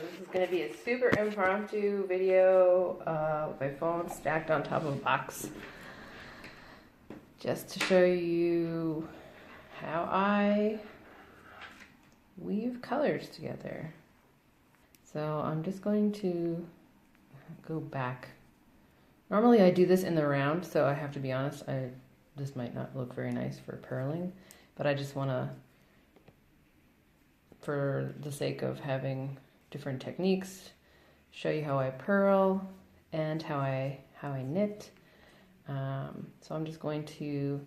this is going to be a super impromptu video with my phone stacked on top of a box, just to show you how I weave colors together. So I'm just going to go back. Normally I do this in the round, so I have to be honest, this might not look very nice for purling, but I just want to, for the sake of having different techniques, show you how I purl and how I knit. So I'm just going to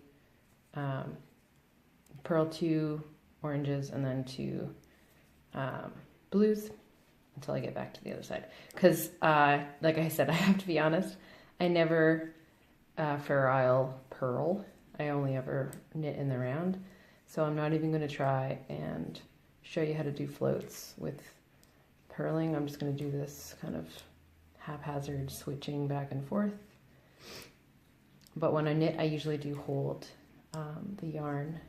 purl 2 oranges and then 2 blues until I get back to the other side. Because, like I said, I have to be honest, I never Fair Isle purl. I only ever knit in the round. So I'm not even going to try and show you how to do floats with purling. I'm just going to do this kind of haphazard switching back and forth. But when I knit, I usually do hold the yarn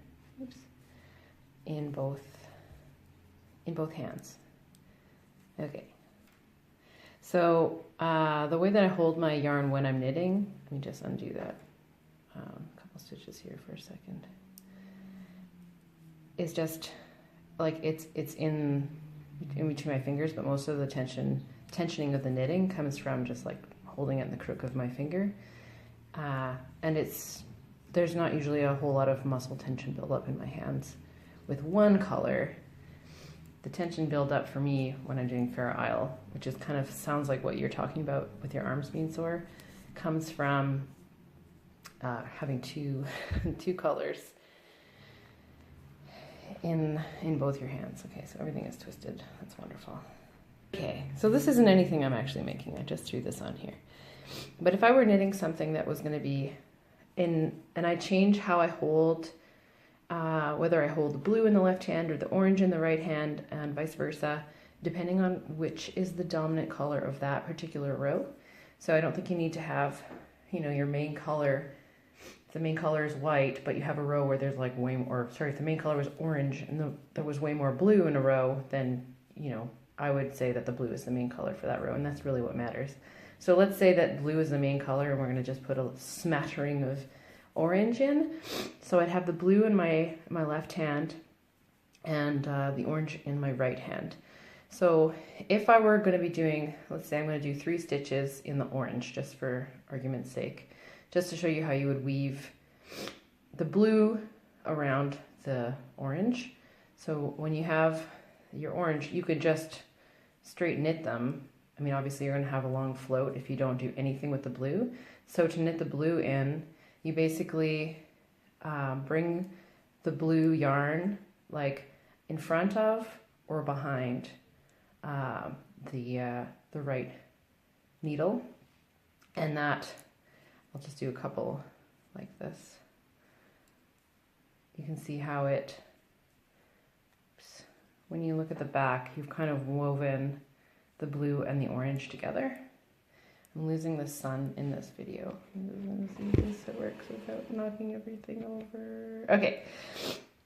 in both hands. Okay. So the way that I hold my yarn when I'm knitting, let me just undo that. A couple stitches here for a second. It's just like it's in between my fingers, but most of the tensioning of the knitting comes from just like holding it in the crook of my finger. And there's not usually a whole lot of muscle tension build up in my hands. With one color, the tension build up for me when I'm doing Fair Isle, which is kind of sounds like what you're talking about with your arms being sore, comes from having two colors in both your hands. Okay, so everything is twisted. That's wonderful. Okay, so this isn't anything I'm actually making. I just threw this on here. But if I were knitting something that was going to be and I change how I hold, whether I hold the blue in the left hand or the orange in the right hand and vice versa, depending on which is the dominant color of that particular row. So I don't think you need to have, your main color. If the main color is white, but you have a row where there's like if the main color was orange and there was way more blue in a row, then, I would say that the blue is the main color for that row, and that's really what matters. So let's say that blue is the main color, and we're going to just put a smattering of orange in. So I'd have the blue in my left hand and the orange in my right hand. So if I were going to be doing, let's say I'm going to do 3 stitches in the orange, just for argument's sake, just to show you how you would weave the blue around the orange. So when you have your orange, you could just straight knit them. I mean, obviously you're going to have a long float if you don't do anything with the blue. So to knit the blue in, you basically bring the blue yarn like in front of or behind the right needle, and that, I'll just do a couple like this. You can see how when you look at the back, you've kind of woven the blue and the orange together. I'm losing the sun in this video. I'm just gonna see if this works without knocking everything over. Okay,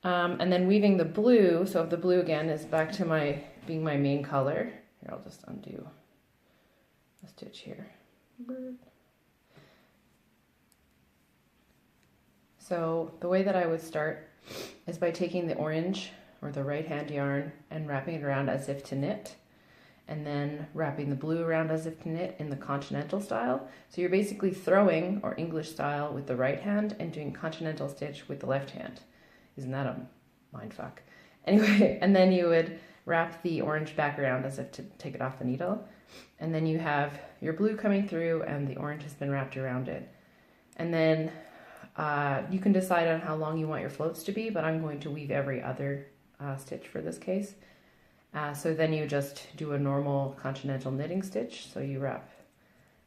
and then weaving the blue. So if the blue again is back to being my main color. Here, I'll just undo a stitch here. So the way that I would start is by taking the orange or the right hand yarn and wrapping it around as if to knit, and then wrapping the blue around as if to knit in the continental style. So you're basically throwing, or English style, with the right hand and doing continental stitch with the left hand. Isn't that a mindfuck? Anyway, and then you would wrap the orange back around as if to take it off the needle. And then you have your blue coming through and the orange has been wrapped around it. And then you can decide on how long you want your floats to be, but I'm going to weave every other stitch for this case. So then you just do a normal continental knitting stitch. So you wrap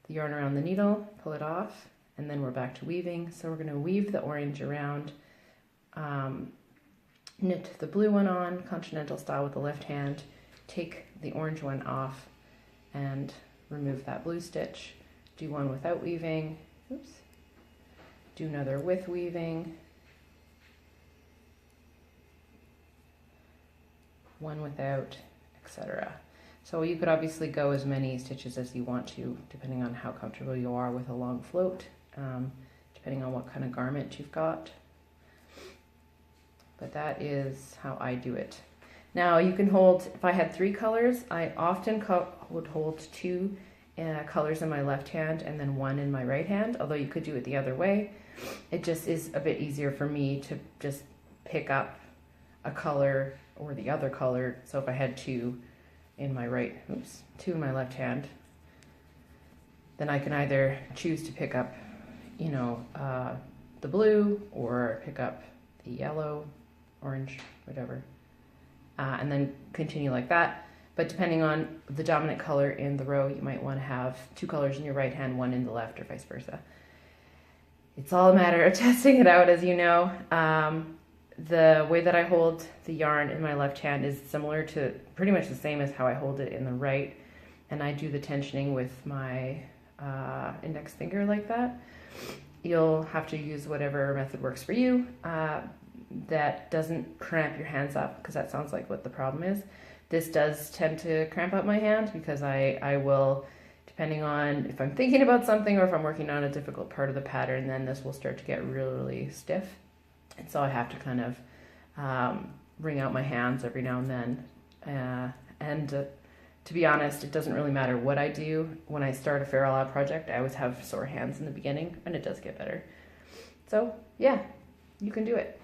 the yarn around the needle, pull it off, and then we're back to weaving. So we're going to weave the orange around, knit the blue one on, continental style with the left hand, take the orange one off, and remove that blue stitch. Do one without weaving, oops. Do another with weaving, one without, etc. So you could obviously go as many stitches as you want to, depending on how comfortable you are with a long float, depending on what kind of garment you've got. But that is how I do it. Now you can hold, if I had 3 colors, I often would hold 2 colors in my left hand and then 1 in my right hand, although you could do it the other way. It just is a bit easier for me to just pick up a color or the other color. So if I had 2 in my two in my left hand, then I can either choose to pick up, you know, the blue or pick up the yellow, orange, whatever, and then continue like that. But depending on the dominant color in the row, you might want to have 2 colors in your right hand, 1 in the left, or vice versa. It's all a matter of testing it out, as you know. The way that I hold the yarn in my left hand is similar to, pretty much the same as how I hold it in the right, and I do the tensioning with my index finger like that. You'll have to use whatever method works for you that doesn't cramp your hands up, because that sounds like what the problem is. This does tend to cramp up my hand because I will, depending on if I'm thinking about something or if I'm working on a difficult part of the pattern, then this will start to get really, really stiff. And so I have to kind of wring out my hands every now and then. To be honest, it doesn't really matter what I do. When I start a Fair All Out project, I always have sore hands in the beginning, and it does get better. So yeah, you can do it.